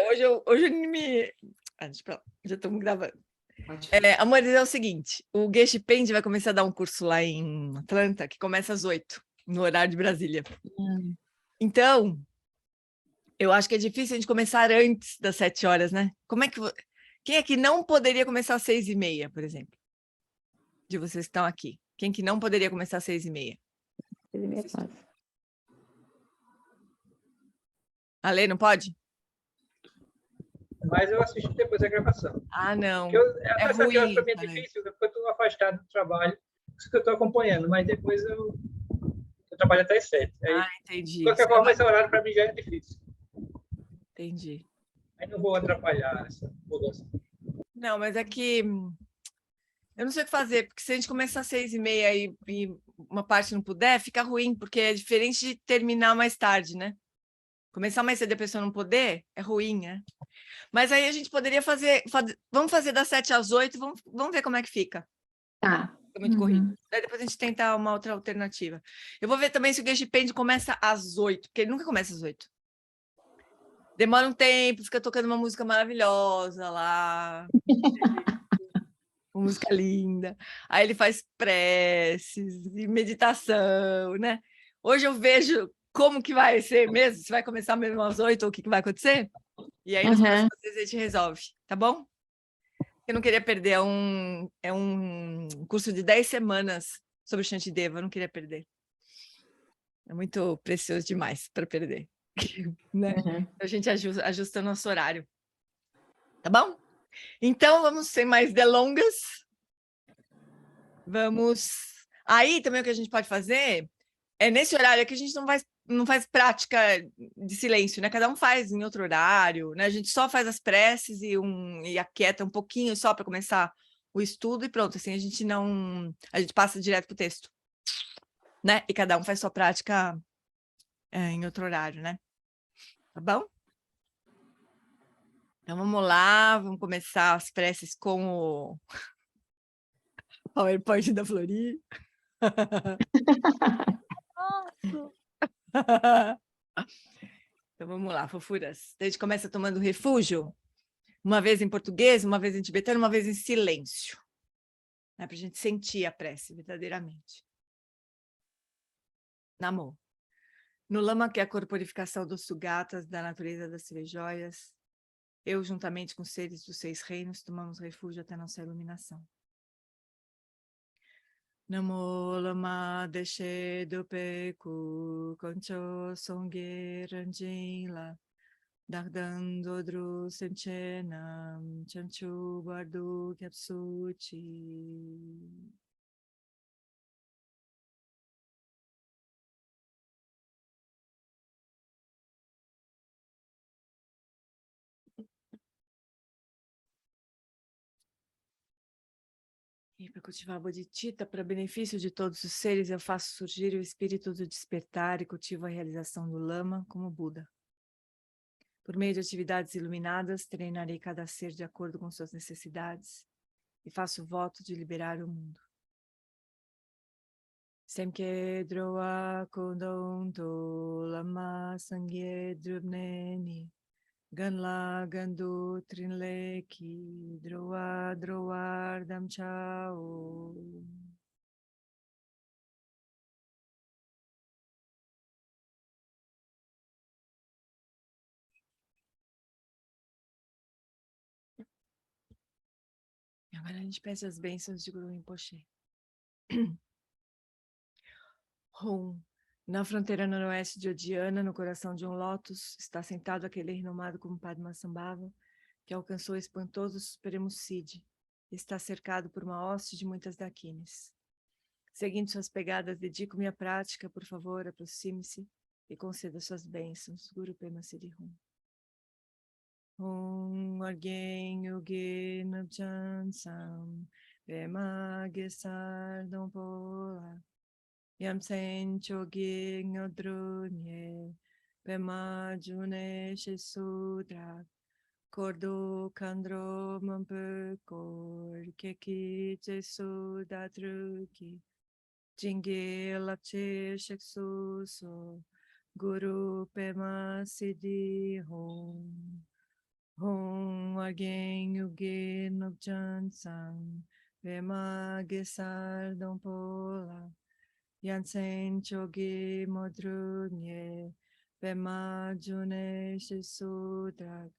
Hoje eu me... deixa eu falar, já estamos gravando. Amores, é o seguinte, o Geshe vai começar a dar um curso lá em Atlanta, que começa às 8, no horário de Brasília. Então, eu acho que é difícil a gente começar antes das 7 horas, né? Quem é que não poderia começar às 6h30, por exemplo? De vocês que estão aqui. Quem que não poderia começar às 6h30? 6h30 quase. Ale, não pode? Mas eu assisto depois a gravação. Ah, não. Até essa hora ruim, para mim é difícil, porque eu estou afastado do trabalho, isso que eu estou acompanhando, mas depois eu trabalho até às 7. Aí, entendi. de qualquer forma, esse horário para mim já é difícil. Entendi. Aí não vou atrapalhar essa mudança. Não, mas é que eu não sei o que fazer, porque se a gente começar às 6h30 e uma parte não puder, fica ruim, porque é diferente de terminar mais tarde, né? Começar mais cedo e a pessoa não poder, é ruim, né? Mas aí a gente poderia vamos fazer das 7 às 8, vamos ver como é que fica. Tá. É muito corrido. Daí depois a gente tenta uma outra alternativa. Eu vou ver também se o Geshe começa às 8, porque ele nunca começa às 8. Demora um tempo, fica tocando uma música maravilhosa lá. Uma música linda. Aí ele faz preces e meditação, né? Hoje eu vejo como que vai ser mesmo, se vai começar mesmo às 8 ou o que vai acontecer. E aí, nos próximos dias, a gente resolve, tá bom? Eu não queria perder, é um curso de 10 semanas sobre Shantideva, eu não queria perder. É muito precioso demais para perder, né? A gente ajusta o nosso horário, tá bom? Então, vamos sem mais delongas. Vamos... Aí, também o que a gente pode fazer é nesse horário que a gente não faz prática de silêncio, né? Cada um faz em outro horário, né? A gente só faz as preces e aquieta um pouquinho só para começar o estudo e pronto, assim, a gente passa direto para o texto, né? E cada um faz sua prática em outro horário, né? Tá bom? Então, vamos lá, vamos começar as preces com o PowerPoint da Flori. Então, vamos lá, fofuras. A gente começa tomando refúgio, uma vez em português, uma vez em tibetano, uma vez em silêncio. Né, para a gente sentir a prece verdadeiramente. Namô. No lama, que é a corporificação dos sugatas, da natureza das 3 joias, eu, juntamente com os seres dos 6 reinos, tomamos refúgio até nossa iluminação. Namo lama deshe dupeku concho songye ranjinla dardando dru senchenam chanchu guardu kyapsuchi. E para cultivar a bodhicitta, para benefício de todos os seres, eu faço surgir o espírito do despertar e cultivo a realização do lama como Buda. Por meio de atividades iluminadas, treinarei cada ser de acordo com suas necessidades e faço o voto de liberar o mundo. Semke droa kondonto lama sangye drubneni ganla gandu trinleki droa droar dam chao. E agora a gente pede as bênçãos de Guru Rinpoche. Hum. Na fronteira noroeste de Odiana, no coração de um lótus, está sentado aquele renomado como Padmasambhava, que alcançou o espantoso Supremo Cid, e está cercado por uma hoste de muitas daquines. Seguindo suas pegadas, dedico-me à prática, por favor, aproxime-se e conceda suas bênçãos. Guru Pema Siddhi Hum. Argen Yoge Nabjansam Pema Gesar Dompola Yamsen Chogi Ngodrunye Pema June Shesudra Kordo Kandro Mampukor Keki Jesu Datruki Jinge Lapche Sheksuso Guru Pema Siddhi Hum. Hum Again Yuge Nobjan Sang. Pema Gesar Dompola. Yansen Chogi Modrunye. Pema June Shisudrak.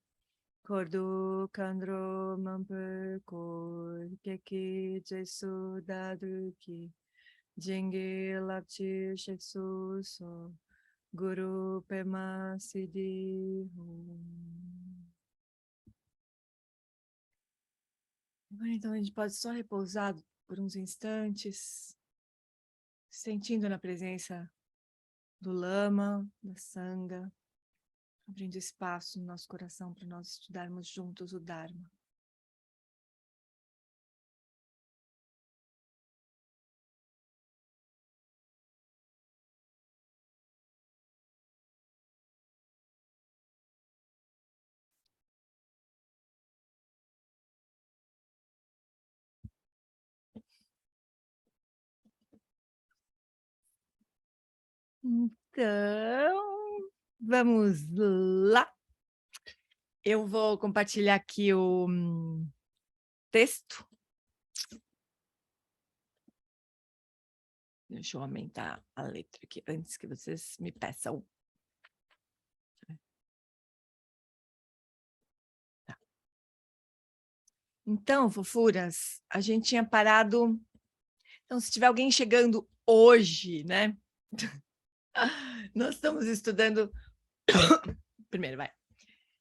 Kordu Kandro Mampekor. Keki Jesu Dadruki. Jingi Lapchi Sheksu So. Guru Pema Siddhi Hum. Então a gente pode só repousar por uns instantes, sentindo na presença do Lama, da Sangha, abrindo espaço no nosso coração para nós estudarmos juntos o Dharma. Então, vamos lá. Eu vou compartilhar aqui o texto. Deixa eu aumentar a letra aqui antes que vocês me peçam. Tá. Então, fofuras, a gente tinha parado. Então, se tiver alguém chegando hoje, né? Nós estamos estudando. Primeiro, vai.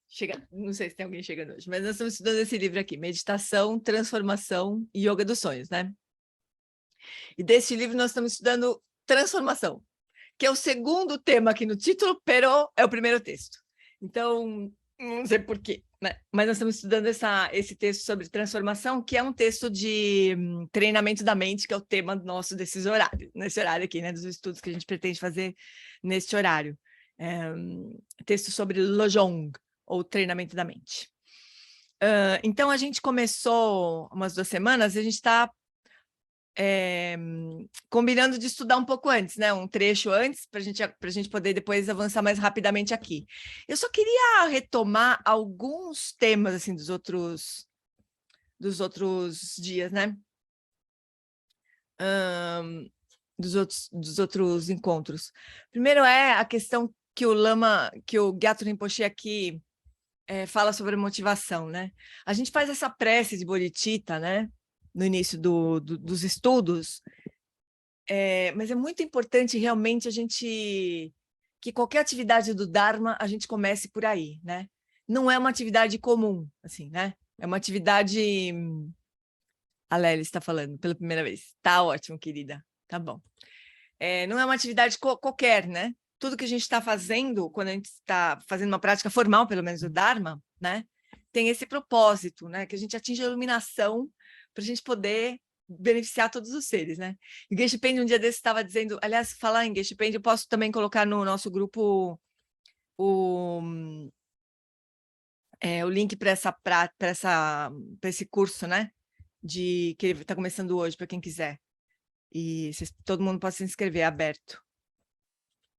Chega... Não sei se tem alguém chegando hoje, mas nós estamos estudando esse livro aqui: Meditação, Transformação e Yoga dos Sonhos, né? E desse livro nós estamos estudando transformação, que é o segundo tema aqui no título, pero é o primeiro texto. Então, não sei porquê, né? Mas nós estamos estudando esse texto sobre transformação, que é um texto de treinamento da mente, que é o tema nosso nesse horário aqui, né? Dos estudos que a gente pretende fazer neste horário. Texto sobre Lojong, ou treinamento da mente. Então, a gente começou umas 2 semanas, a gente está combinando de estudar um pouco antes, né? Um trecho antes, para a gente poder depois avançar mais rapidamente aqui. Eu só queria retomar alguns temas assim dos outros dias, né? Dos outros encontros. Primeiro é a questão que o Lama, que o Gyatso Rinpoche aqui fala sobre motivação, né? A gente faz essa prece de Bodhicitta, né? No início dos estudos, mas é muito importante realmente que qualquer atividade do Dharma a gente comece por aí, né? Não é uma atividade comum, assim, né? É uma atividade... A Lélia está falando pela primeira vez. Tá ótimo, querida. Tá bom. Não é uma atividade qualquer, né? Tudo que a gente está fazendo, quando a gente está fazendo uma prática formal, pelo menos do Dharma, né? Tem esse propósito, né? Que a gente atinja a iluminação para a gente poder beneficiar todos os seres, né? E o Geshe Pende um dia desse estava dizendo, aliás, falar em Geshe Pende, eu posso também colocar no nosso grupo o link para esse curso, né? Que ele está começando hoje, para quem quiser. E todo mundo pode se inscrever, é aberto.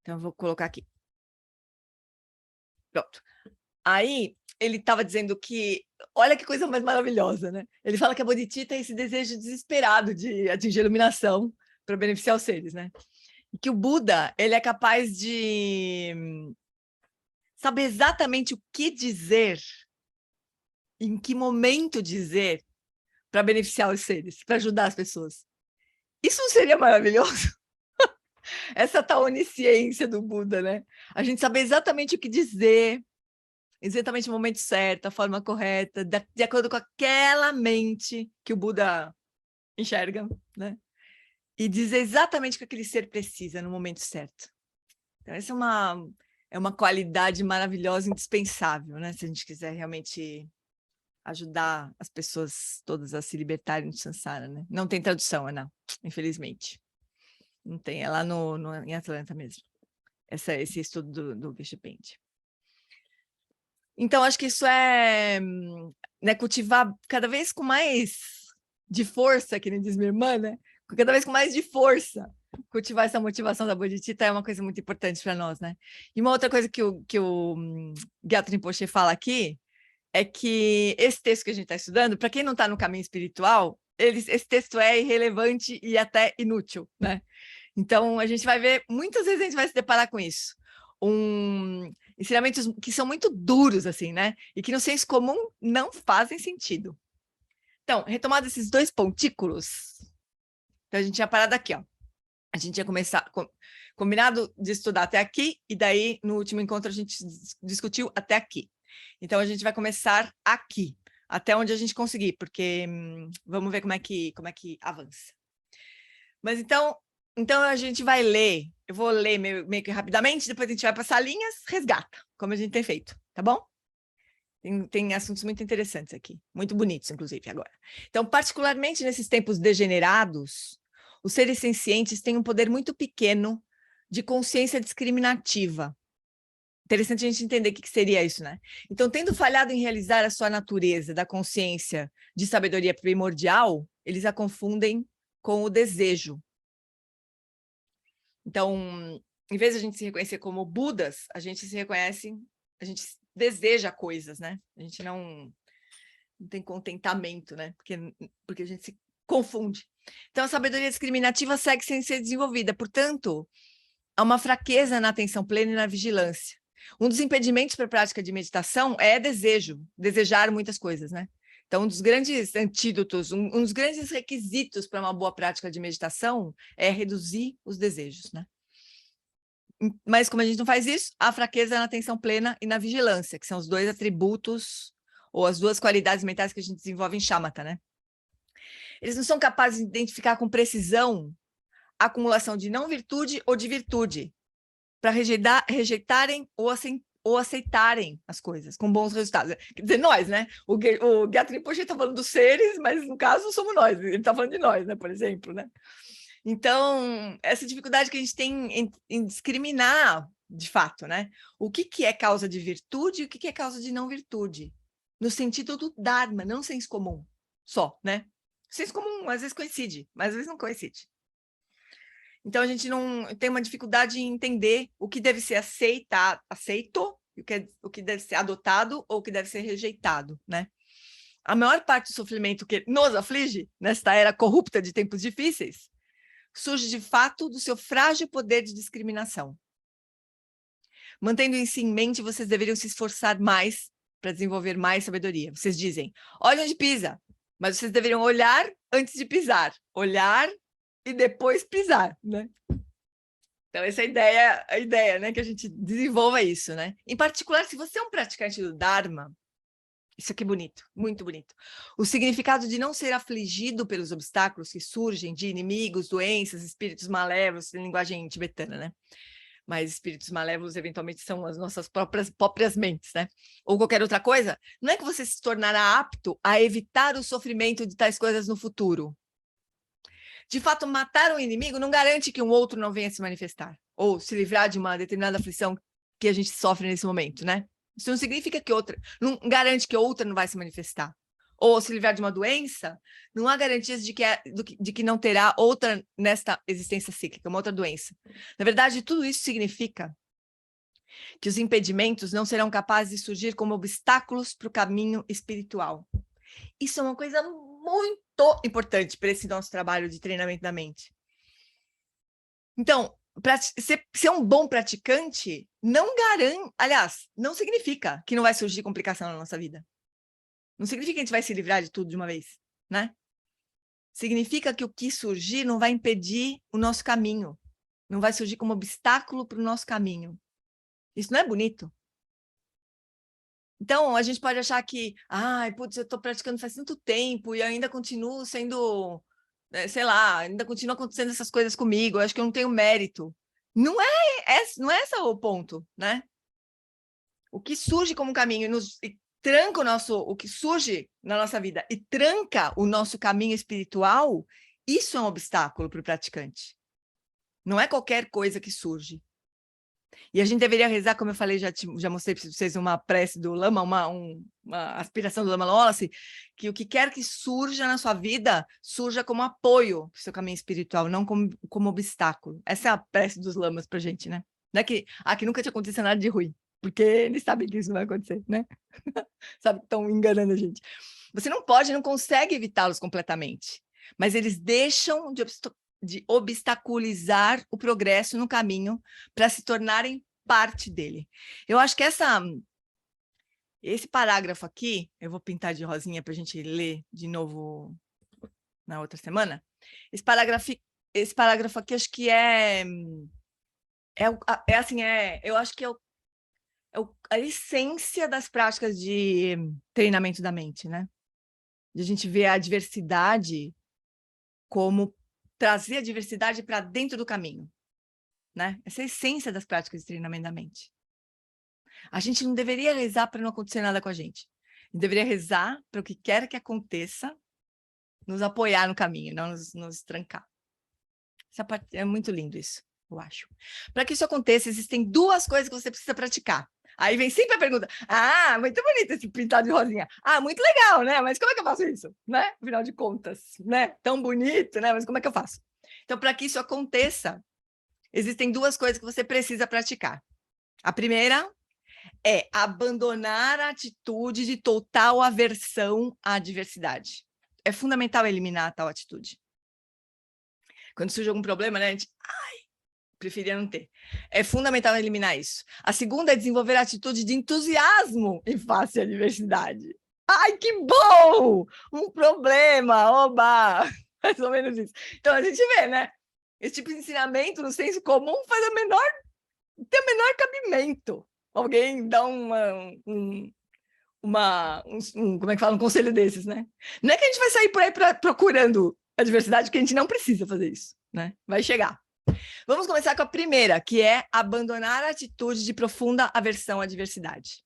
Então, eu vou colocar aqui. Pronto. Aí, ele estava dizendo que, olha que coisa mais maravilhosa, né? Ele fala que a Bodhicitta tem esse desejo desesperado de atingir a iluminação para beneficiar os seres, né? E que o Buda, ele é capaz de saber exatamente o que dizer, em que momento dizer, para beneficiar os seres, para ajudar as pessoas. Isso não seria maravilhoso? Essa tal onisciência do Buda, né? A gente saber exatamente o que dizer, exatamente o momento certo, a forma correta, de acordo com aquela mente que o Buda enxerga, né? E dizer exatamente o que aquele ser precisa no momento certo. Então, essa é uma qualidade maravilhosa, indispensável, né? Se a gente quiser realmente ajudar as pessoas todas a se libertarem do samsara, né? Não tem tradução, Ana, infelizmente. Não tem, é lá em Atlanta mesmo. Esse estudo do Geshe Pende. Então, acho que isso né, cultivar cada vez com mais de força, que nem diz minha irmã, né? Cada vez com mais de força, cultivar essa motivação da bodhicitta é uma coisa muito importante para nós, né? E uma outra coisa que o Gyatso Rinpoche fala aqui é que esse texto que a gente está estudando, para quem não está no caminho espiritual, esse texto é irrelevante e até inútil, né? Então, a gente vai ver, muitas vezes a gente vai se deparar com isso. Ensinamentos que são muito duros, assim, né? E que no senso comum não fazem sentido. Então, retomado esses 2 pontículos, então a gente tinha parado aqui, ó. A gente tinha combinado de estudar até aqui, e daí, no último encontro, a gente discutiu até aqui. Então, a gente vai começar aqui, até onde a gente conseguir, porque vamos ver como é que avança. Mas então a gente vai ler, eu vou ler meio que rapidamente, depois a gente vai passar linhas, resgata, como a gente tem feito, tá bom? Tem assuntos muito interessantes aqui, muito bonitos, inclusive, agora. Então, particularmente nesses tempos degenerados, os seres sencientes têm um poder muito pequeno de consciência discriminativa. Interessante a gente entender o que seria isso, né? Então, tendo falhado em realizar a sua natureza da consciência de sabedoria primordial, eles a confundem com o desejo. Então, em vez de a gente se reconhecer como Budas, a gente se reconhece, a gente deseja coisas, né? A gente não tem contentamento, né? Porque a gente se confunde. Então, a sabedoria discriminativa segue sem ser desenvolvida. Portanto, há uma fraqueza na atenção plena e na vigilância. Um dos impedimentos para a prática de meditação é desejar muitas coisas, né? Então, um dos grandes antídotos, um dos grandes requisitos para uma boa prática de meditação é reduzir os desejos, né? Mas como a gente não faz isso, há fraqueza na atenção plena e na vigilância, que são os 2 atributos ou as 2 qualidades mentais que a gente desenvolve em shamatha, né? Eles não são capazes de identificar com precisão a acumulação de não virtude ou de virtude, para rejeitarem ou aceitarem as coisas com bons resultados. Quer dizer, nós, né? O Gyatso Rinpoche está falando dos seres, mas no caso somos nós, ele está falando de nós, né? Por exemplo, né? Então, essa dificuldade que a gente tem em discriminar, de fato, né? O que é causa de virtude e o que é causa de não virtude, no sentido do Dharma, não senso comum só, né? O senso comum às vezes coincide, mas às vezes não coincide. Então, a gente não tem uma dificuldade em entender o que deve ser aceito, o que deve ser adotado ou o que deve ser rejeitado, né? A maior parte do sofrimento que nos aflige, nesta era corrupta de tempos difíceis, surge de fato do seu frágil poder de discriminação. Mantendo isso em mente, vocês deveriam se esforçar mais para desenvolver mais sabedoria. Vocês dizem, olha onde pisa, mas vocês deveriam olhar antes de pisar. Olhar e depois pisar, né? Então, essa é a ideia, né? Que a gente desenvolva isso, né? Em particular, se você é um praticante do Dharma, isso aqui é bonito, muito bonito. O significado de não ser afligido pelos obstáculos que surgem de inimigos, doenças, espíritos malévolos, em linguagem tibetana, né? Mas espíritos malévolos, eventualmente, são as nossas próprias mentes, né? Ou qualquer outra coisa, não é que você se tornará apto a evitar o sofrimento de tais coisas no futuro. De fato, matar um inimigo não garante que um outro não venha se manifestar, ou se livrar de uma determinada aflição que a gente sofre nesse momento, né? Isso não significa que outra, não garante que outra não vai se manifestar. Ou se livrar de uma doença, não há garantias de que não terá outra nesta existência cíclica, uma outra doença. Na verdade, tudo isso significa que os impedimentos não serão capazes de surgir como obstáculos para o caminho espiritual. Isso é uma coisa muito importante para esse nosso trabalho de treinamento da mente. Então, ser um bom praticante não garante, aliás, não significa que não vai surgir complicação na nossa vida. Não significa que a gente vai se livrar de tudo de uma vez, né? Significa que o que surgir não vai impedir o nosso caminho, não vai surgir como obstáculo para o nosso caminho. Isso não é bonito? Então, a gente pode achar que, putz, eu estou praticando faz tanto tempo e ainda continuo sendo, sei lá, ainda continua acontecendo essas coisas comigo, eu acho que eu não tenho mérito. Não é esse o ponto, né? O que surge como caminho e tranca o que surge na nossa vida e tranca o nosso caminho espiritual, isso é um obstáculo para o praticante. Não é qualquer coisa que surge. E a gente deveria rezar, como eu falei, já mostrei para vocês uma prece do Lama, uma aspiração do Lama Wallace, que o que quer que surja na sua vida, surja como apoio para o seu caminho espiritual, não como obstáculo. Essa é a prece dos lamas para a gente, né? Não é que aqui nunca tinha acontecido nada de ruim, porque eles sabem que isso não vai acontecer, né? Sabe que estão enganando a gente. Você não consegue evitá-los completamente, mas eles deixam de obstaculizar o progresso no caminho para se tornarem parte dele. Eu acho que esse parágrafo aqui, eu vou pintar de rosinha para a gente ler de novo na outra semana. Esse parágrafo aqui, acho que eu acho que a essência das práticas de treinamento da mente, né? De a gente ver a diversidade como trazer a diversidade para dentro do caminho, né? Essa é a essência das práticas de treinamento da mente. A gente não deveria rezar para não acontecer nada com a gente. A gente deveria rezar para o que quer que aconteça, nos apoiar no caminho, não nos trancar. Essa parte é muito lindo isso, eu acho. Para que isso aconteça, existem 2 coisas que você precisa praticar. Aí vem sempre a pergunta, muito bonito esse pintado de rosinha. Muito legal, né? Mas como é que eu faço isso? Né? Afinal de contas, né? Tão bonito, né? Mas como é que eu faço? Então, para que isso aconteça, existem 2 coisas que você precisa praticar. A primeira é abandonar a atitude de total aversão à diversidade. É fundamental eliminar a tal atitude. Quando surge algum problema, né? A gente, preferia não ter. É fundamental eliminar isso. A segunda é desenvolver a atitude de entusiasmo em face à diversidade. Ai, que bom! Um problema, oba! Mais ou menos isso. Então, a gente vê, né? Esse tipo de ensinamento, no senso comum, tem o menor cabimento. Alguém dá como é que fala? Um conselho desses, né? Não é que a gente vai sair por aí procurando a diversidade, porque a gente não precisa fazer isso, né? Vai chegar. Vamos começar com a primeira, que é abandonar a atitude de profunda aversão à diversidade.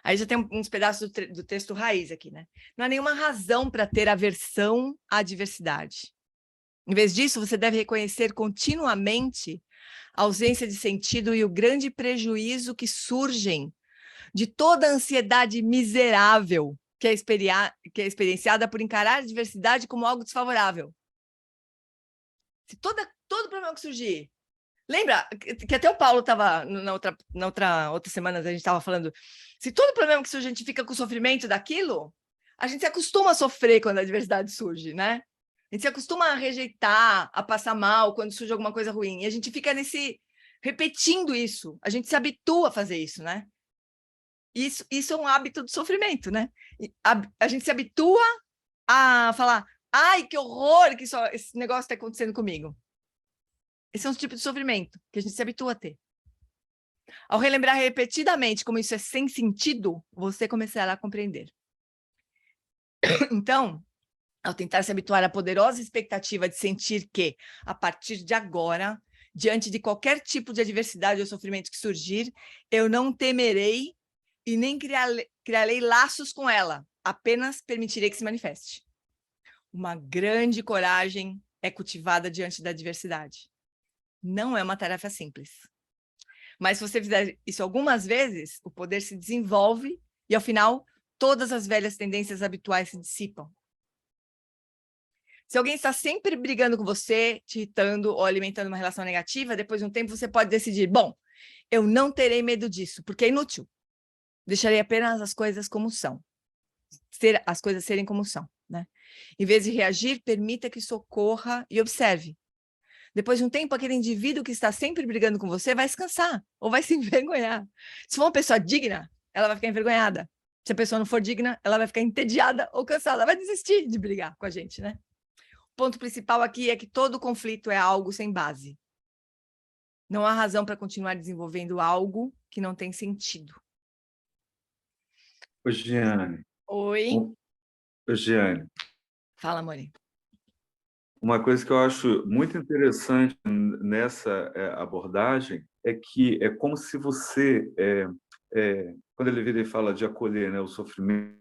Aí já tem uns pedaços do texto raiz aqui, né? Não há nenhuma razão para ter aversão à diversidade. Em vez disso, você deve reconhecer continuamente a ausência de sentido e o grande prejuízo que surgem de toda a ansiedade miserável que é experienciada por encarar a diversidade como algo desfavorável. Se todo problema que surgir... Lembra que até o Paulo estava, na outra semana, a gente estava falando, se todo problema que surge a gente fica com o sofrimento daquilo, a gente se acostuma a sofrer quando a diversidade surge, né? A gente se acostuma a rejeitar, a passar mal quando surge alguma coisa ruim. E a gente fica repetindo isso. A gente se habitua a fazer isso, né? Isso é um hábito de sofrimento, né? A gente se habitua a falar, ai, que horror que esse negócio está acontecendo comigo. Esse é um tipo de sofrimento que a gente se habitua a ter. Ao relembrar repetidamente como isso é sem sentido, você começará a compreender. Então, ao tentar se habituar à poderosa expectativa de sentir que, a partir de agora, diante de qualquer tipo de adversidade ou sofrimento que surgir, eu não temerei e nem criarei laços com ela, apenas permitirei que se manifeste. Uma grande coragem é cultivada diante da adversidade. Não é uma tarefa simples. Mas se você fizer isso algumas vezes, o poder se desenvolve e, ao final, todas as velhas tendências habituais se dissipam. Se alguém está sempre brigando com você, te irritando ou alimentando uma relação negativa, depois de um tempo você pode decidir, bom, eu não terei medo disso, porque é inútil. Deixarei apenas as coisas como são. As coisas serem como são, né? Em vez de reagir, permita que socorra e observe. Depois de um tempo, aquele indivíduo que está sempre brigando com você vai se cansar ou vai se envergonhar. Se for uma pessoa digna, ela vai ficar envergonhada. Se a pessoa não for digna, ela vai ficar entediada ou cansada. Ela vai desistir de brigar com a gente, né? O ponto principal aqui é que todo conflito é algo sem base. Não há razão para continuar desenvolvendo algo que não tem sentido. Ô, Giane. Oi? Ô, Giane. Fala, Mori. Uma coisa que eu acho muito interessante nessa abordagem é que é como se você, quando ele vira e fala de acolher, né, o sofrimento,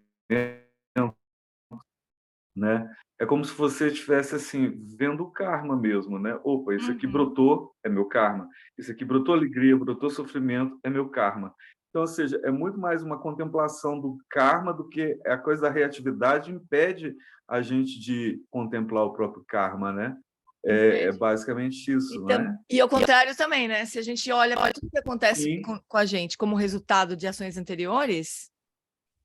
né? É como se você estivesse assim vendo o karma mesmo, né? Opa, isso aqui Uhum. brotou, é meu karma. Isso aqui brotou alegria, brotou sofrimento, é meu karma. Então, ou seja, é muito mais uma contemplação do karma do que a coisa da reatividade impede a gente de contemplar o próprio karma, né? É basicamente isso, né? E ao contrário também, né? Se a gente olha para tudo que acontece Sim. com a gente como resultado de ações anteriores,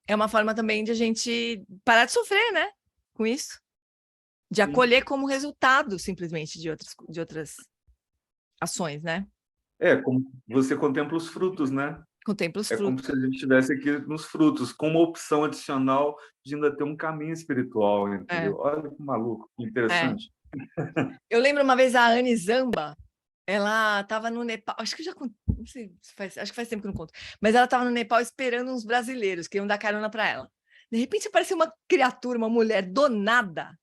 é uma forma também de a gente parar de sofrer, né? Com isso. De Sim. acolher como resultado, simplesmente, de outras ações, né? Como você contempla os frutos, né? Contempla os É como frutos. se a gente estivesse aqui nos frutos, com uma opção adicional de ainda ter um caminho espiritual, entendeu? Olha que maluco, que interessante. Eu lembro uma vez a Anne Zamba, ela estava no Nepal, acho que já não sei, acho que faz tempo que eu não conto, mas ela estava no Nepal esperando uns brasileiros que iam dar carona para ela. De repente apareceu uma criatura, uma mulher do nada,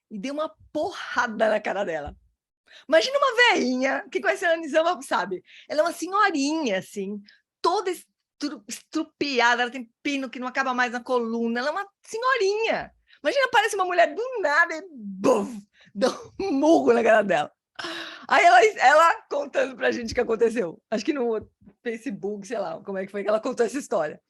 e deu uma porrada na cara dela. Imagina uma velhinha, quem conhece a Anne Zamba sabe, ela é uma senhorinha, assim, toda estrupiada, ela tem pino que não acaba mais na coluna, ela é uma senhorinha. Imagina, aparece uma mulher do nada e buf, dá um murro na cara dela. Aí ela contando pra gente o que aconteceu. Acho que no Facebook, sei lá, como é que foi que ela contou essa história.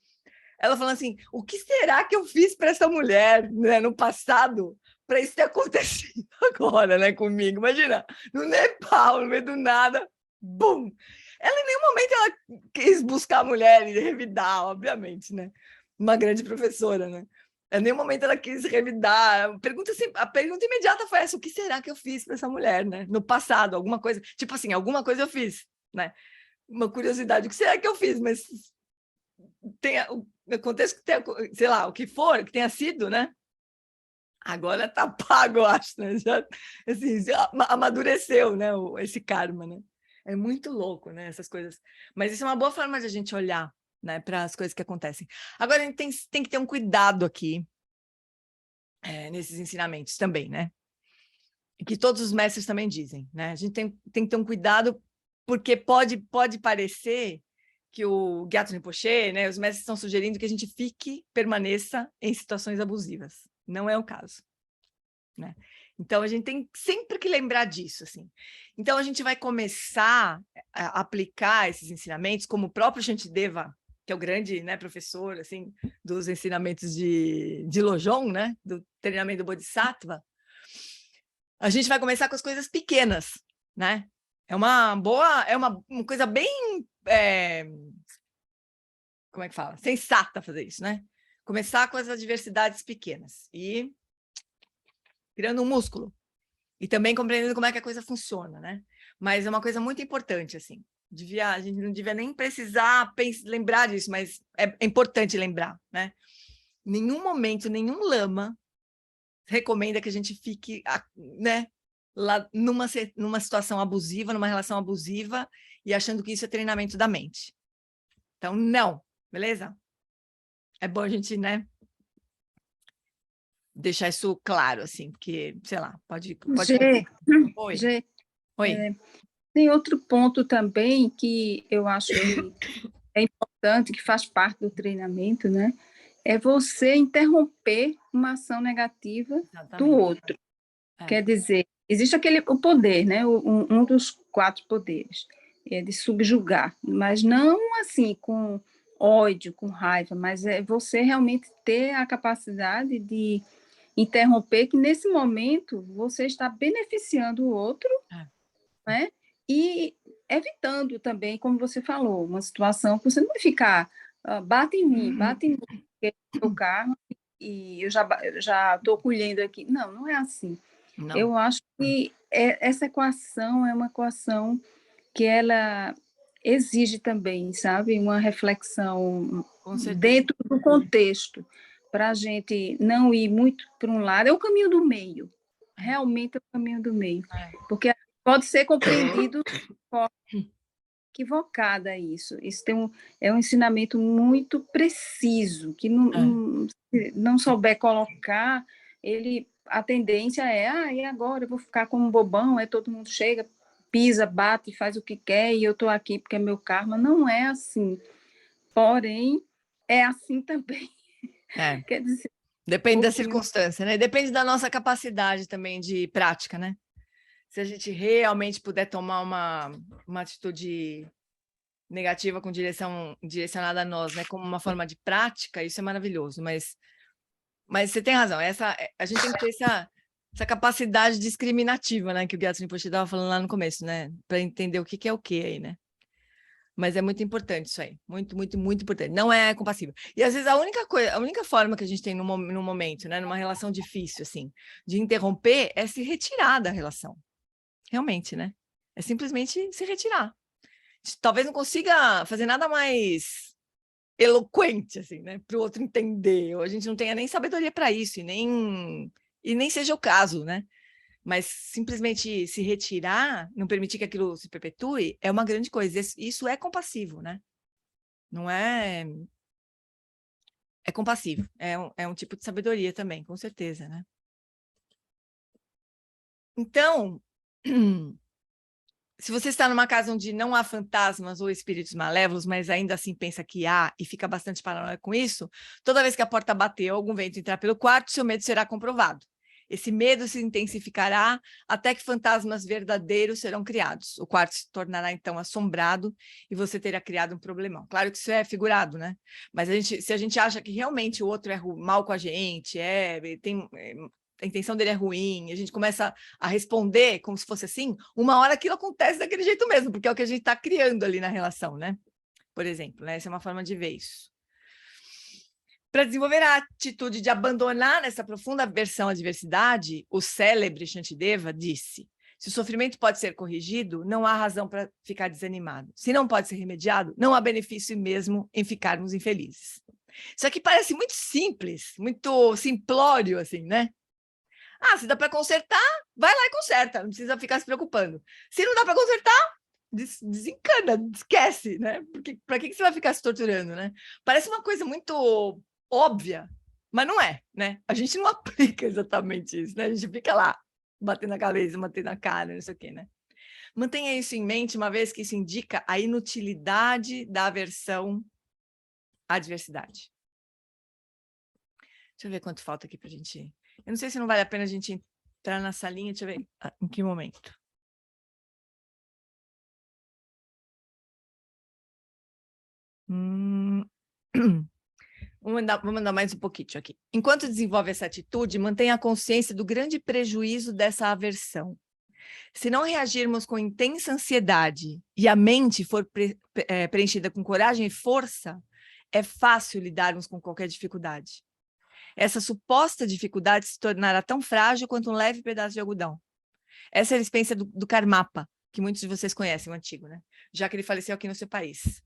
Ela falando assim, o que será que eu fiz para essa mulher, né, no passado, para isso ter acontecido agora, né, comigo? Imagina, no Nepal, no meio do nada, bum! Ela em nenhum momento ela quis buscar a mulher e revidar, obviamente, né? Uma grande professora, né? Em nenhum momento ela quis revidar. A pergunta imediata foi essa: o que será que eu fiz para essa mulher, né? No passado, alguma coisa. Tipo assim, alguma coisa eu fiz, né? Uma curiosidade: o que será que eu fiz? Mas aconteça que tenha, sei lá, o que for, que tenha sido, né? Agora tá pago, eu acho, né? Já, assim, já amadureceu, né? Esse karma, né? É muito louco, né? Essas coisas. Mas isso é uma boa forma de a gente olhar, né, para as coisas que acontecem. Agora, a gente tem que ter um cuidado aqui, nesses ensinamentos também, né? Que todos os mestres também dizem, né? A gente tem que ter um cuidado, porque pode parecer que o Gyatso Rinpoche, né, os mestres estão sugerindo que a gente permaneça em situações abusivas. Não é o caso, né? Então, a gente tem sempre que lembrar disso, assim. Então, a gente vai começar a aplicar esses ensinamentos, como o próprio Shantideva, que é o grande, né, professor, assim, dos ensinamentos de Lojong, né, do treinamento do Bodhisattva. A gente vai começar com as coisas pequenas, né? É uma coisa bem, como é que fala? Sensata fazer isso, né? Começar com as adversidades pequenas e criando um músculo. E também compreendendo como é que a coisa funciona, né? Mas é uma coisa muito importante, assim. A gente não devia nem precisar lembrar disso, mas é importante lembrar, né? Em nenhum momento, nenhum lama recomenda que a gente fique, né, lá numa situação abusiva, numa relação abusiva, e achando que isso é treinamento da mente. Então, não, beleza? É bom a gente, né, deixar isso claro, assim, porque, sei lá, pode... Oi. Gê, Oi. tem outro ponto também que eu acho que é importante, que faz parte do treinamento, né? É você interromper uma ação negativa do outro. Quer dizer, existe o poder, né? Um dos 4 poderes, é de subjugar, mas não assim com ódio, com raiva, mas é você realmente ter a capacidade de interromper, que nesse momento você está beneficiando o outro, né? E evitando também, como você falou, uma situação que você não vai ficar, bate em mim, porque é o carro e eu já estou colhendo aqui. Não, não é assim. Não. Eu acho que essa equação é uma equação que ela exige também, sabe, uma reflexão dentro do contexto, para a gente não ir muito para um lado. É o caminho do meio, realmente é o caminho do meio, porque pode ser compreendido de forma equivocada isso. Isso é um ensinamento muito preciso, que não souber colocar, a tendência é, e agora eu vou ficar como um bobão, todo mundo chega, pisa, bate, faz o que quer, e eu estou aqui porque é meu karma. Não é assim. Porém, é assim também. Quer dizer, Depende da pouquinho. circunstância, né? Depende da nossa capacidade também de prática, né? Se a gente realmente puder tomar uma atitude negativa com direcionada a nós, né? Como uma forma de prática, isso é maravilhoso. Mas você tem razão. A gente tem que ter essa capacidade discriminativa, né? Que o Gyatso Rinpoche estava falando lá no começo, né? Para entender o que é o que aí, né? Mas é muito importante isso aí. Muito, muito, muito importante. Não é compassível. E às vezes a única forma que a gente tem no momento, né? Numa relação difícil, assim, de interromper é se retirar da relação. Realmente, né? É simplesmente se retirar. Talvez não consiga fazer nada mais eloquente, assim, né? Para o outro entender. Ou a gente não tenha nem sabedoria para isso, e nem seja o caso, né? Mas simplesmente se retirar, não permitir que aquilo se perpetue, é uma grande coisa. Isso é compassivo, né? Não é... É compassivo. É um tipo de sabedoria também, com certeza, né? Então... Se você está numa casa onde não há fantasmas ou espíritos malévolos, mas ainda assim pensa que há e fica bastante paranoico com isso, toda vez que a porta bater ou algum vento entrar pelo quarto, seu medo será comprovado. Esse medo se intensificará até que fantasmas verdadeiros serão criados. O quarto se tornará, então, assombrado e você terá criado um problemão. Claro que isso é figurado, né? Mas se a gente acha que realmente o outro é mal com a gente, a intenção dele é ruim, a gente começa a responder como se fosse assim, uma hora aquilo acontece daquele jeito mesmo, porque é o que a gente está criando ali na relação, né? Por exemplo, né? Essa é uma forma de ver isso. Para desenvolver a atitude de abandonar essa profunda aversão à diversidade, o célebre Shantideva disse: se o sofrimento pode ser corrigido, não há razão para ficar desanimado. Se não pode ser remediado, não há benefício mesmo em ficarmos infelizes. Isso aqui parece muito simples, muito simplório, assim, né? Se dá para consertar, vai lá e conserta, não precisa ficar se preocupando. Se não dá para consertar, desencana, esquece, né? Porque para que você vai ficar se torturando, né? Parece uma coisa muito óbvia, mas não é, né? A gente não aplica exatamente isso, né? A gente fica lá, batendo a cabeça, batendo a cara, não sei o quê, né? Mantenha isso em mente, uma vez que isso indica a inutilidade da aversão à diversidade. Deixa eu ver quanto falta aqui para a gente... Eu não sei se não vale a pena a gente entrar na salinha, deixa eu ver em que momento. Vou mandar mais um pouquinho aqui. Enquanto desenvolve essa atitude, mantenha a consciência do grande prejuízo dessa aversão. Se não reagirmos com intensa ansiedade e a mente for preenchida com coragem e força, é fácil lidarmos com qualquer dificuldade. Essa suposta dificuldade se tornará tão frágil quanto um leve pedaço de algodão. Essa é a experiência do Karmapa, que muitos de vocês conhecem, o antigo, né? Já que ele faleceu aqui no seu país.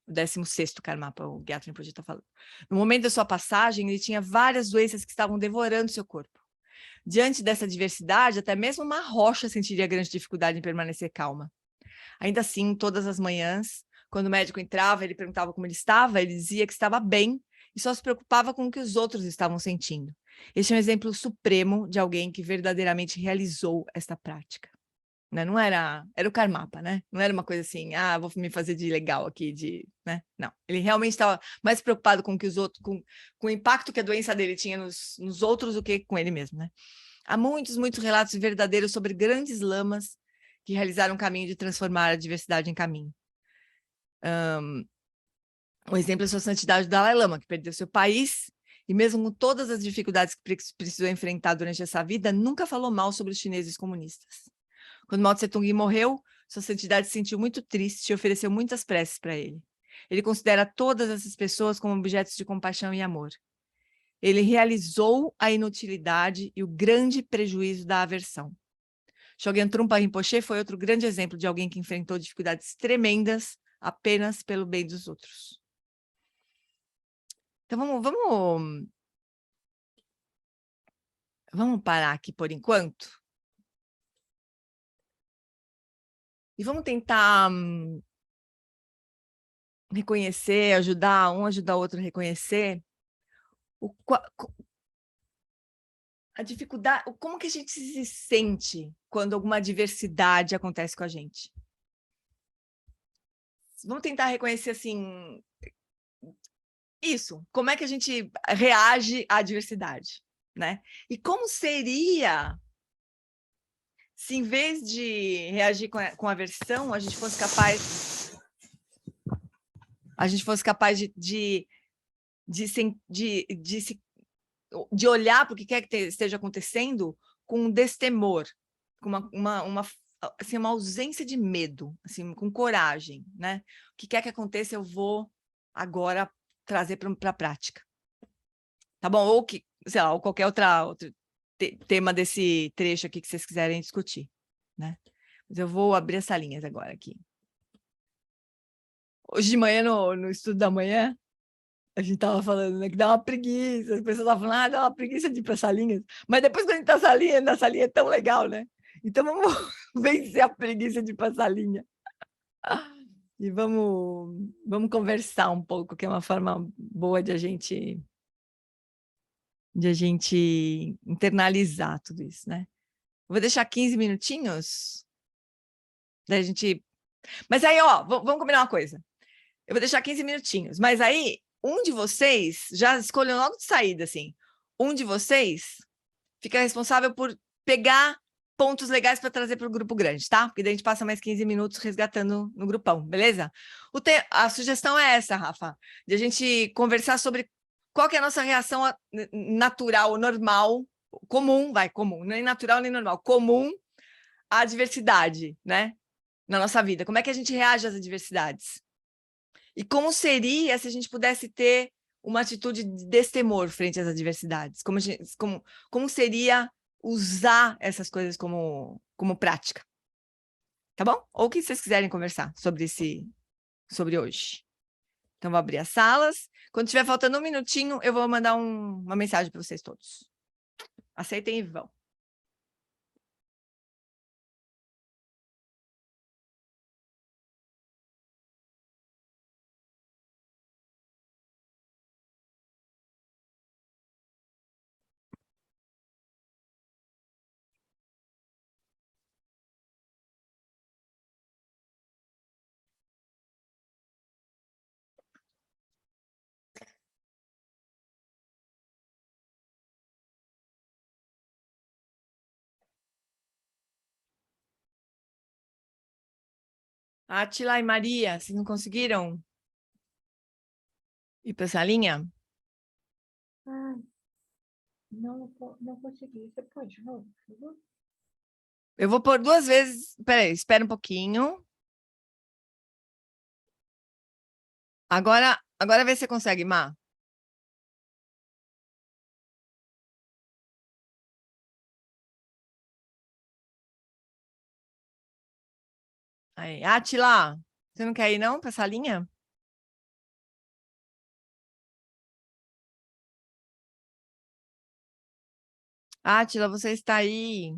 O 16º Karmapa, o Gyatso Rinpoche está falando. No momento da sua passagem, ele tinha várias doenças que estavam devorando seu corpo. Diante dessa diversidade, até mesmo uma rocha sentiria grande dificuldade em permanecer calma. Ainda assim, todas as manhãs, quando o médico entrava, ele perguntava como ele estava, ele dizia que estava bem e só se preocupava com o que os outros estavam sentindo. Este é um exemplo supremo de alguém que verdadeiramente realizou esta prática. Né? Não era o Karmapa, né? Não era uma coisa assim, vou me fazer de legal aqui, né? Não, ele realmente estava mais preocupado com que os outros, com o impacto que a doença dele tinha nos outros do que com ele mesmo, né? Há muitos relatos verdadeiros sobre grandes lamas que realizaram um caminho de transformar a diversidade em caminho. Um exemplo é a sua santidade do Dalai Lama, que perdeu seu país e mesmo com todas as dificuldades que precisou enfrentar durante essa vida, nunca falou mal sobre os chineses comunistas. Quando Mao Tse-tung morreu, sua santidade se sentiu muito triste e ofereceu muitas preces para ele. Ele considera todas essas pessoas como objetos de compaixão e amor. Ele realizou a inutilidade e o grande prejuízo da aversão. Shogyen Trungpa Rinpoche foi outro grande exemplo de alguém que enfrentou dificuldades tremendas apenas pelo bem dos outros. Então vamos parar aqui por enquanto. E vamos tentar reconhecer, ajudar o outro a reconhecer a dificuldade, como que a gente se sente quando alguma diversidade acontece com a gente. Vamos tentar reconhecer assim, isso, como é que a gente reage à diversidade, né? E como seria se, em vez de reagir com aversão, a gente fosse capaz de olhar para o que quer que esteja acontecendo com um destemor, com assim, uma ausência de medo, assim, com coragem, né? O que quer que aconteça, eu vou agora trazer para a prática. Tá bom? Ou que, sei lá, ou qualquer outro tema desse trecho aqui que vocês quiserem discutir, né? Mas eu vou abrir as salinhas agora aqui. Hoje de manhã, no estudo da manhã, a gente estava falando, né, que dá uma preguiça, as pessoas estavam falando, dá uma preguiça de ir para as salinhas, mas depois quando a gente está na salinha é tão legal, né? Então vamos vencer a preguiça de ir para a salinha. E vamos conversar um pouco, que é uma forma boa de a gente internalizar tudo isso, né? Vou deixar 15 minutinhos, daí a gente... Mas aí, ó, vamos combinar uma coisa. Eu vou deixar 15 minutinhos, mas aí um de vocês, já escolheu logo de saída, assim, um de vocês fica responsável por pegar pontos legais para trazer para o grupo grande, tá? Porque daí a gente passa mais 15 minutos resgatando no grupão, beleza? A sugestão é essa, Rafa, de a gente conversar sobre qual que é a nossa reação natural, normal, comum, nem natural nem normal, comum à diversidade, né? Na nossa vida. Como é que a gente reage às adversidades? E como seria se a gente pudesse ter uma atitude de destemor frente às adversidades? Como seria usar essas coisas como prática? Tá bom? Ou o que vocês quiserem conversar sobre hoje. Então, vou abrir as salas. Quando estiver faltando um minutinho, eu vou mandar uma mensagem para vocês todos. Aceitem e vão. Átila e Maria, vocês não conseguiram ir para essa linha? Não consegui. Você pode de novo, por favor? Eu vou pôr 2 vezes. Peraí, espera um pouquinho. Agora vê se você consegue, Má. Aí, Átila, você não quer ir não para essa linha? Átila, você está aí?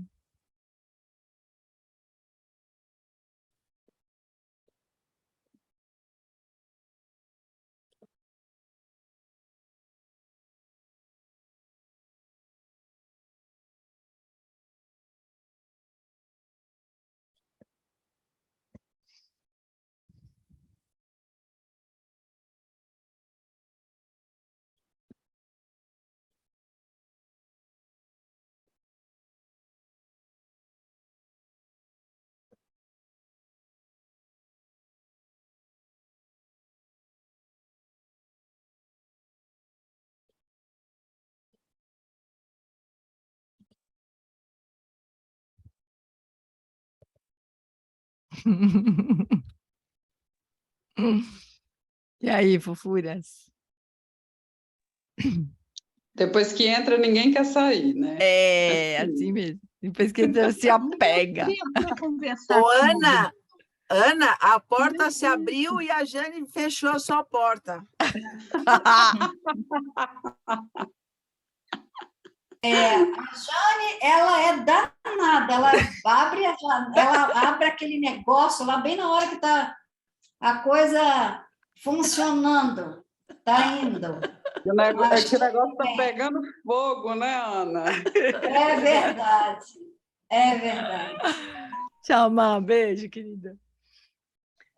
E aí, fofuras? Depois que entra, ninguém quer sair, né? É, assim mesmo. Depois que entra, se apega. Ô, Ana, a porta se abriu e a Jane fechou a sua porta. A Jane, ela é danada, ela abre aquele negócio lá bem na hora que está a coisa funcionando, está indo. Esse negócio está pegando fogo, né, Ana? É verdade, é verdade. Tchau, Má. Beijo, querida.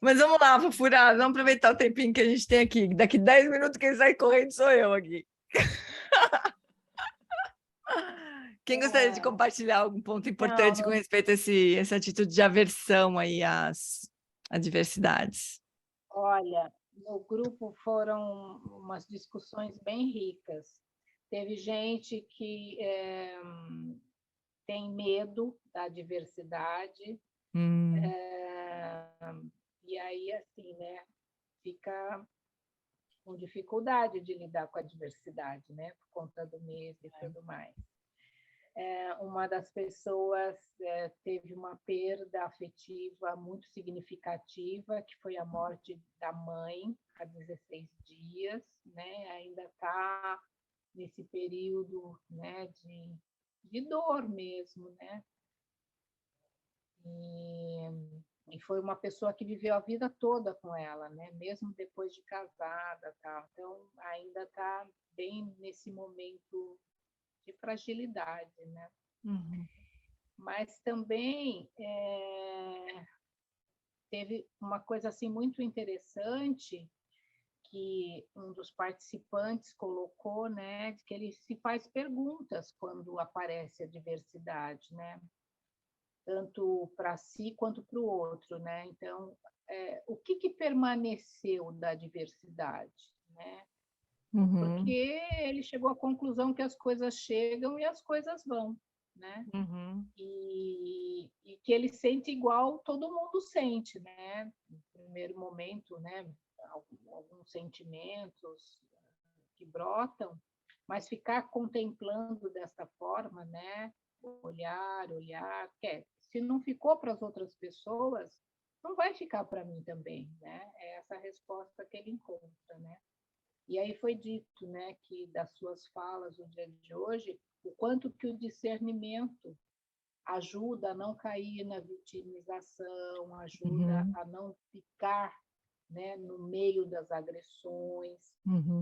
Mas vamos lá, Furado, vamos aproveitar o tempinho que a gente tem aqui. Daqui 10 minutos quem sai correndo sou eu aqui. Quem gostaria de compartilhar algum ponto importante com respeito a essa atitude de aversão aí às adversidades? Olha, no grupo foram umas discussões bem ricas. Teve gente que tem medo da diversidade, e aí, assim, né, fica com dificuldade de lidar com a diversidade, né, por conta do medo e tudo mais. Uma das pessoas teve uma perda afetiva muito significativa, que foi a morte da mãe, há 16 dias, né, ainda está nesse período, né, de dor mesmo, né? E foi uma pessoa que viveu a vida toda com ela, né? Mesmo depois de casada, tal. Então ainda está bem nesse momento de fragilidade, né? Mas também teve uma coisa assim muito interessante que um dos participantes colocou, né, que ele se faz perguntas quando aparece a diversidade, né, tanto para si quanto para o outro, né. Então, o que permaneceu da diversidade, né? Porque ele chegou à conclusão que as coisas chegam e as coisas vão, né? E que ele sente igual todo mundo sente, né? No primeiro momento, né? Alguns sentimentos que brotam, mas ficar contemplando dessa forma, né? Olhar, se não ficou para as outras pessoas, não vai ficar para mim também, né? É essa a resposta que ele encontra, né? E aí foi dito, né, que das suas falas no dia de hoje, o quanto que o discernimento ajuda a não cair na vitimização, ajuda a não ficar, né, no meio das agressões,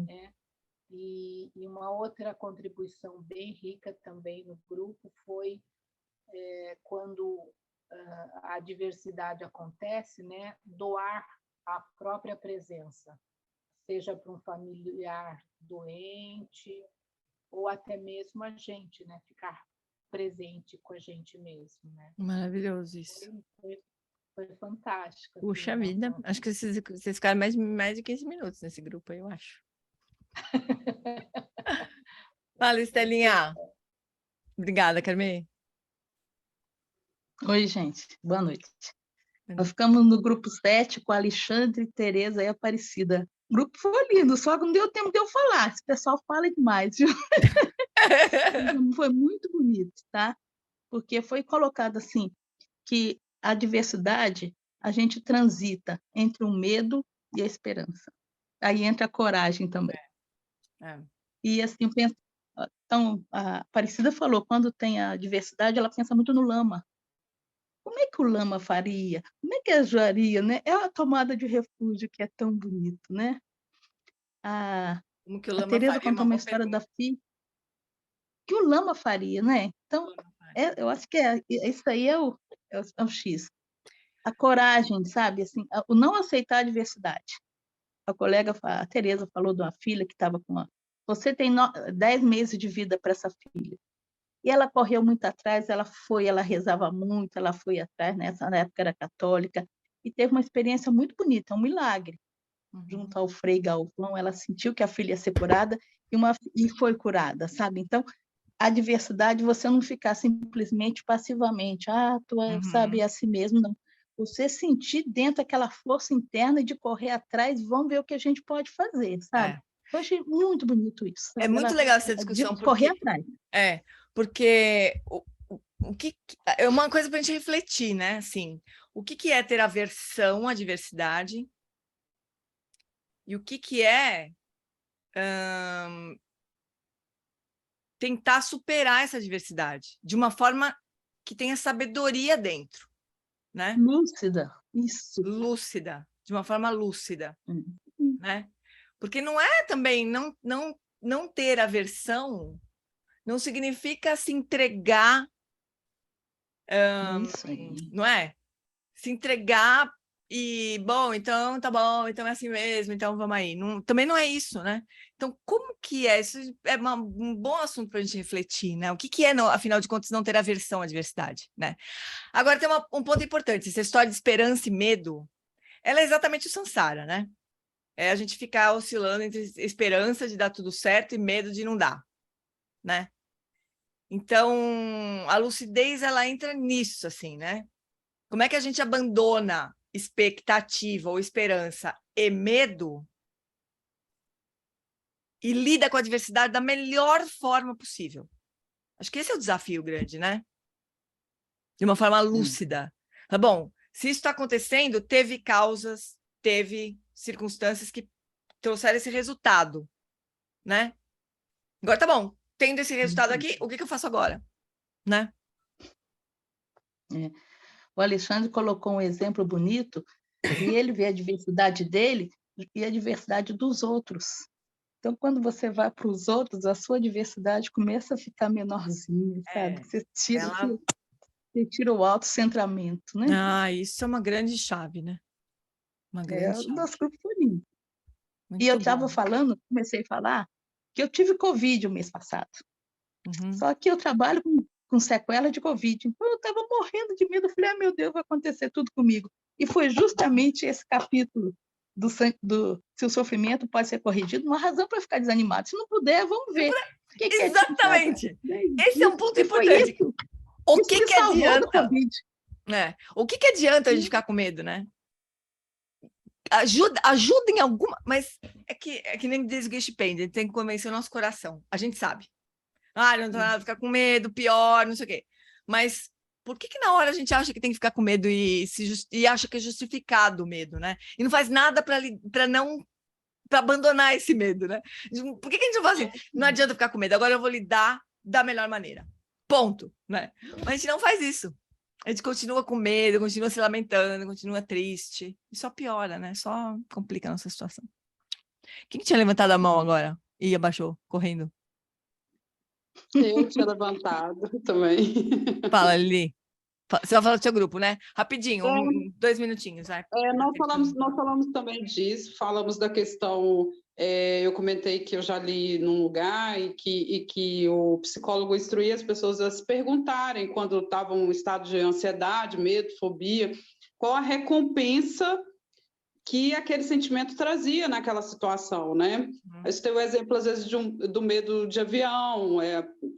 né? E uma outra contribuição bem rica também no grupo foi quando a diversidade acontece, né, doar a própria presença, seja para um familiar doente ou até mesmo a gente, né, ficar presente com a gente mesmo, né? Maravilhoso isso. Foi fantástico. Puxa assim, vida, né? acho que vocês ficaram mais de 15 minutos nesse grupo aí, eu acho. Fala, Estelinha. Obrigada, Carmen. Oi, gente. Boa noite. Nós ficamos no grupo 7 com a Alexandre, Tereza e Aparecida. O grupo foi lindo, só que não deu tempo de eu falar. Esse pessoal fala demais, viu? Foi muito bonito, tá? Porque foi colocado assim, que a diversidade, a gente transita entre o medo e a esperança. Aí entra a coragem também. E assim, eu penso, então, a Aparecida falou, quando tem a diversidade, ela pensa muito no lama. Como é que o lama faria? Como é que a Joaria, né? É a tomada de refúgio que é tão bonito, né? Como que o a lama Tereza faria? contou uma história da filha. Que o lama faria, né? Então, eu acho que isso aí é o X. A coragem, sabe? Assim, o não aceitar a diversidade. A Tereza falou de uma filha que estava com você tem 10 meses de vida para essa filha. E ela correu muito atrás, ela rezava muito, ela foi atrás, na época era católica, e teve uma experiência muito bonita, um milagre. Junto ao Frei Galvão, ela sentiu que a filha ia ser curada e foi curada, sabe? Então, a diversidade, você não ficar simplesmente passivamente, tu sabe, é assim mesmo, não. Você sentir dentro aquela força interna de correr atrás, vamos ver o que a gente pode fazer, sabe? Eu achei muito bonito isso. Sabe? É muito legal essa discussão. Correr atrás. Porque o que é uma coisa para a gente refletir, né? Assim, o que é ter aversão à diversidade e o que é tentar superar essa diversidade de uma forma que tenha sabedoria dentro, né? Lúcida, isso. Lúcida, de uma forma lúcida, né? Porque não é também não ter aversão não significa se entregar, não é? Se entregar e, bom, então tá bom, então é assim mesmo, então vamos aí. Também não é isso, né? Então, como que é? Isso é um bom assunto para a gente refletir, né? O que é, afinal de contas, não ter aversão à diversidade, né? Agora, tem um ponto importante. Essa história de esperança e medo, ela é exatamente o samsara, né? É a gente ficar oscilando entre esperança de dar tudo certo e medo de não dar, né? Então, a lucidez, ela entra nisso, assim, né? Como é que a gente abandona expectativa ou esperança e medo e lida com a diversidade da melhor forma possível? Acho que esse é o desafio grande, né? De uma forma lúcida. Tá bom, se isso está acontecendo, teve causas, teve circunstâncias que trouxeram esse resultado, né? Agora, tá bom, tendo esse resultado aqui, o que eu faço agora? Né? O Alexandre colocou um exemplo bonito, e ele vê a diversidade dele e a diversidade dos outros. Então, quando você vai para os outros, a sua diversidade começa a ficar menorzinha, sabe? Você tira o autocentramento, né? Isso é uma grande chave, né? Uma grande chave. O nosso grupo foi lindo. Muito e eu bom. estava falando, comecei a falar, que eu tive Covid o mês passado. Só que eu trabalho com sequela de Covid. Então, eu estava morrendo de medo. Eu falei, meu Deus, vai acontecer tudo comigo. E foi justamente esse capítulo do se o sofrimento pode ser corrigido, uma razão para ficar desanimado. Se não puder, vamos ver. Exatamente. Esse é um ponto importante. O que adianta? O que adianta a gente ficar com medo, né? Ajuda em alguma... Mas é que nem diz o Geshe Pende, tem que convencer o nosso coração. A gente sabe. Não tem nada, ficar com medo, pior, não sei o quê. Mas por que na hora a gente acha que tem que ficar com medo e acha que é justificado o medo, né? E não faz nada para abandonar esse medo, né? Por que a gente não faz assim? Não adianta ficar com medo, agora eu vou lidar da melhor maneira. Ponto, né? Mas a gente não faz isso. A gente continua com medo, continua se lamentando, continua triste. E só piora, né? Só complica a nossa situação. Quem tinha levantado a mão agora e abaixou, correndo? Eu tinha levantado também. Fala, Lili. Você vai falar do seu grupo, né? Rapidinho, 2 minutinhos. Vai. Nós falamos também disso, falamos da questão... eu comentei que eu já li num lugar e que o psicólogo instruía as pessoas a se perguntarem, quando estavam em estado de ansiedade, medo, fobia, qual a recompensa que aquele sentimento trazia naquela situação, né? Você tem o exemplo, às vezes, do medo de avião,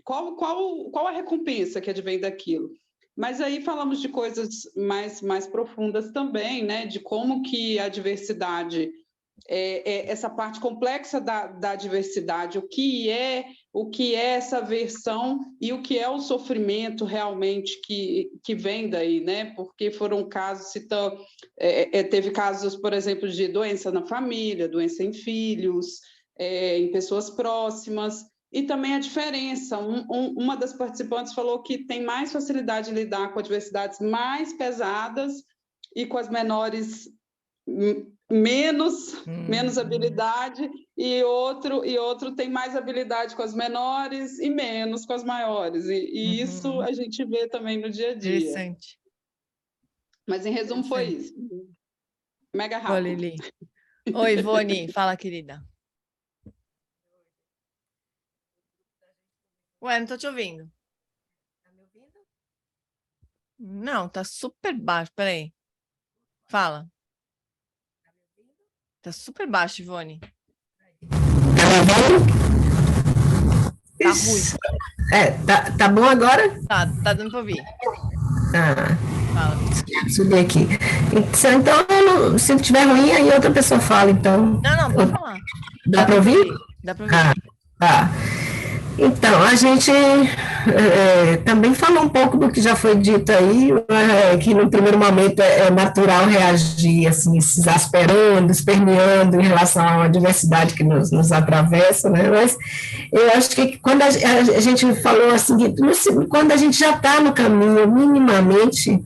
qual a recompensa que advém daquilo? Mas aí falamos de coisas mais profundas também, né? De como que a diversidade, essa parte complexa da diversidade, o que é essa versão e o que é o sofrimento realmente que vem daí, né? Porque foram casos, teve casos, por exemplo, de doença na família, doença em filhos, em pessoas próximas, e também a diferença. Uma das participantes falou que tem mais facilidade em lidar com adversidades mais pesadas e com as menores menos habilidade, e outro tem mais habilidade com as menores e menos com as maiores. E isso a gente vê também no dia a dia. Interessante. Mas, em resumo, foi isso. Mega rápido. Oi, Lili. Oi, Ivone. Fala, querida. Ué, não tô te ouvindo. Tá me ouvindo? Não, tá super baixo. Peraí. Fala. Tá super baixo, Ivone. Tá ruim. Tá bom agora? Tá dando para ouvir. Fala. Subir aqui. Então, se tiver ruim, aí outra pessoa fala, então... Não, pode falar. Dá para ouvir? Dá para ouvir. Tá. Então, a gente também falou um pouco do que já foi dito aí, que no primeiro momento é natural reagir, assim, se exasperando, esperneando em relação a uma diversidade que nos atravessa, né? Mas Eu acho que quando a gente falou assim, quando a gente já está no caminho, minimamente,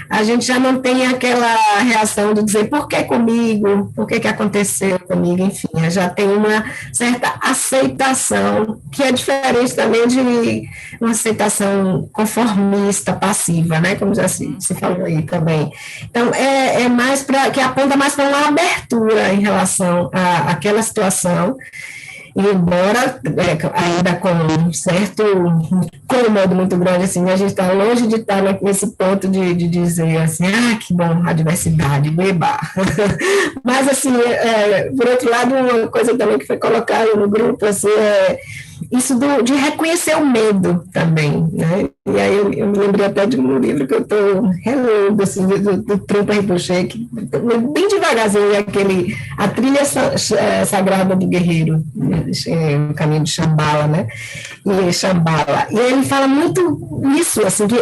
a gente já não tem aquela reação de dizer por que comigo, por que aconteceu comigo, enfim, já tem uma certa aceitação, que é diferente também de uma aceitação conformista, passiva, né, como já se falou aí também. Então, é mais para, que aponta mais para uma abertura em relação àquela situação, embora ainda com um certo cômodo muito grande, assim, a gente está longe de estar nesse ponto de dizer assim, que bom, a diversidade, beba. Mas, assim, por outro lado, uma coisa também que foi colocada no grupo, assim, isso de reconhecer o medo também, né? E aí eu me lembrei até de um livro que eu estou relendo, assim, do Trumpa Rinpoche, que bem devagarzinho, a trilha sagrada do guerreiro, o caminho de Shambhala, né? E Shambhala. E ele fala muito isso, assim, que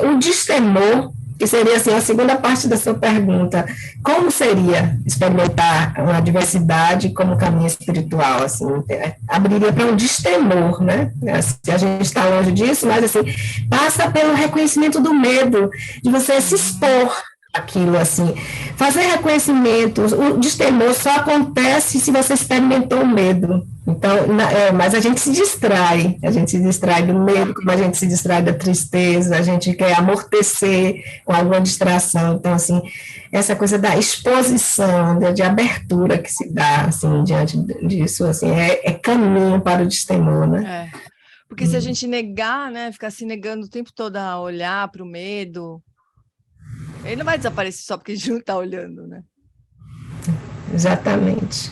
o destemor, que seria assim, a segunda parte da sua pergunta, como seria experimentar uma diversidade como caminho espiritual, assim, abriria para um destemor, né, assim, a gente está longe disso, mas assim, passa pelo reconhecimento do medo, de você se expor aquilo, assim, fazer reconhecimento, o destemor só acontece se você experimentou o medo. Então, mas a gente se distrai do medo, como a gente se distrai da tristeza, a gente quer amortecer com alguma distração. Então, assim, essa coisa da exposição, de abertura que se dá, assim, diante disso, assim, é caminho para o destemor, né? Porque se a gente negar, né, ficar se negando o tempo todo a olhar para o medo, ele não vai desaparecer só porque a gente não está olhando, né? Exatamente.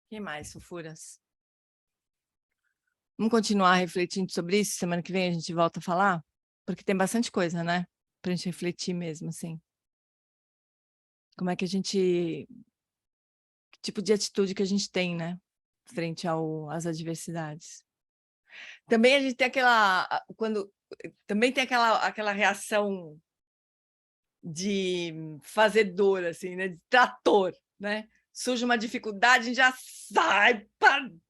Que mais, fofuras? Vamos continuar refletindo sobre isso? Semana que vem a gente volta a falar? Porque tem bastante coisa, né? Pra gente refletir mesmo, assim. Como é que a gente... Que tipo de atitude que a gente tem, né? Frente às adversidades. Também a gente tem também tem aquela reação de fazedor, assim, né? De trator, né? Surge uma dificuldade, a gente já sai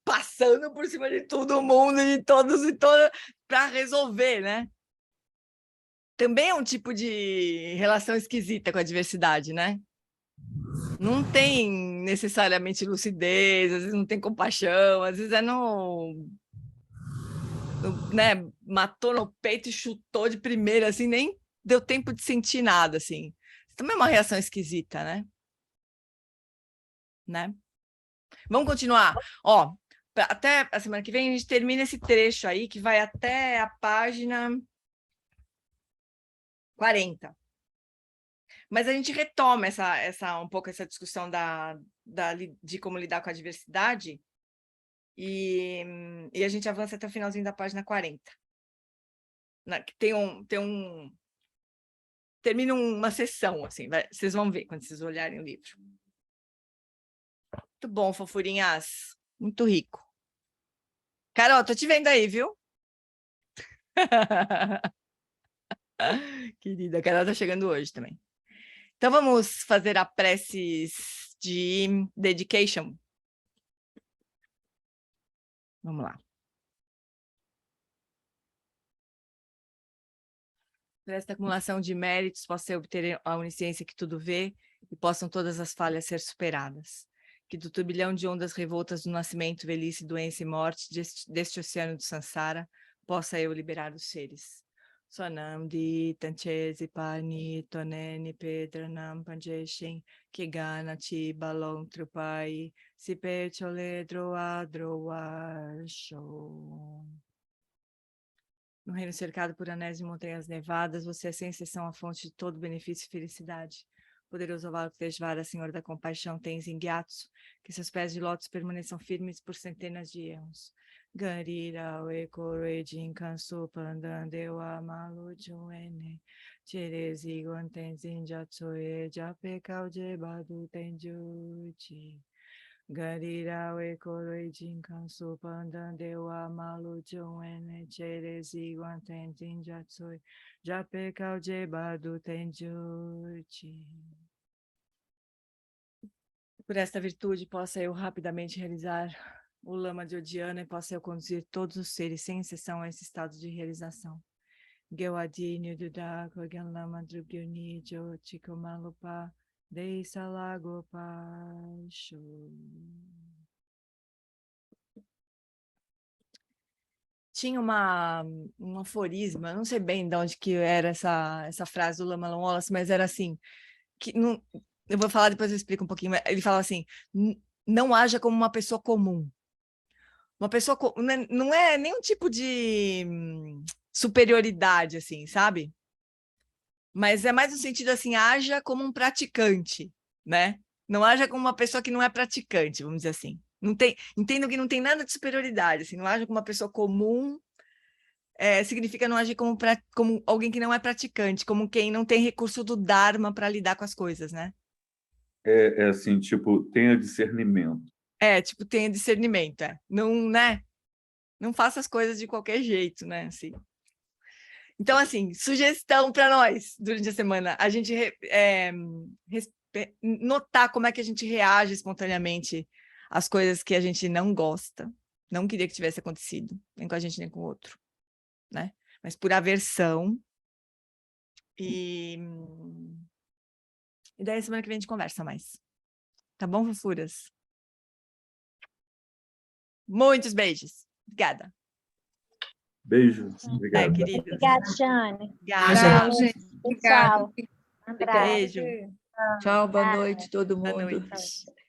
passando por cima de todo mundo, de todos e todas, para resolver, né? Também é um tipo de relação esquisita com a diversidade, né? Não tem necessariamente lucidez, às vezes não tem compaixão, às vezes né, matou no peito e chutou de primeira, assim, nem deu tempo de sentir nada, assim. Também é uma reação esquisita, né? Vamos continuar. Ó, até a semana que vem a gente termina esse trecho aí, que vai até a página 40. Mas a gente retoma um pouco essa discussão de como lidar com a diversidade e a gente avança até o finalzinho da página 40. Termina uma sessão, assim, vocês vão ver quando vocês olharem o livro. Muito bom, fofurinhas. Muito rico. Carol, tô te vendo aí, viu? Querida, a Carol tá chegando hoje também. Então, vamos fazer a prece de dedication. Vamos lá. Para esta acumulação de méritos, possa obter a onisciência que tudo vê e possam todas as falhas ser superadas. Que do turbilhão de ondas revoltas do nascimento, velhice, doença e morte deste oceano do Sansara, possa eu liberar os seres. Sonam di tanchesi pani toneni pedranam panjeshin kigana ti balong trupai si pechole droa show. No reino cercado por anéis e montanhas nevadas, você é sem exceção a fonte de todo benefício e felicidade. Poderoso Avalokiteshvara, Senhor da Compaixão, Tenzin Gyatso, que seus pés de lótus permaneçam firmes por centenas de erros. Garira, Oekorejin, Kansu, Pandandewa, Malujuene, Tirezi, Guantenzin, Jatsoe, Japekau, Jebadu, Tenjuchi. Garira Koroi Jinkan Supandan Dewa Malu Joen Chere Ziguan Tentin Jatsoi Jape Kauje Badu Tenjuchi. Por esta virtude possa eu rapidamente realizar o lama de Odiana e possa eu conduzir todos os seres sem exceção a esse estado de realização. Gewadini Dudako Ganlama Drugyuni Jo Chikomalupa Deisa Lagopacho. Tinha um aforisma, não sei bem de onde que era essa frase do Lama Wallace, mas era assim, que não, eu vou falar depois eu explico um pouquinho, mas ele fala assim, não haja como uma pessoa comum. Uma pessoa não é nenhum tipo de superioridade, assim, sabe? Mas é mais no sentido assim, haja como um praticante, né? Não haja como uma pessoa que não é praticante, vamos dizer assim. Entendo que não tem nada de superioridade, assim, não haja como uma pessoa comum, significa não agir como alguém que não é praticante, como quem não tem recurso do Dharma para lidar com as coisas, né? É assim, tipo, tenha discernimento. Tipo, tenha discernimento, Não, né? Não faça as coisas de qualquer jeito, né? Assim. Então, assim, sugestão para nós durante a semana, a gente notar como é que a gente reage espontaneamente às coisas que a gente não gosta, não queria que tivesse acontecido, nem com a gente, nem com o outro, né? Mas por aversão. E daí, semana que vem a gente conversa mais. Tá bom, fofuras? Muitos beijos. Obrigada. Beijo. Obrigado. Querida. Obrigada, Jane. Obrigada. Tchau, gente. Pessoal. Beijo. Tchau, boa noite, todo mundo. Boa noite.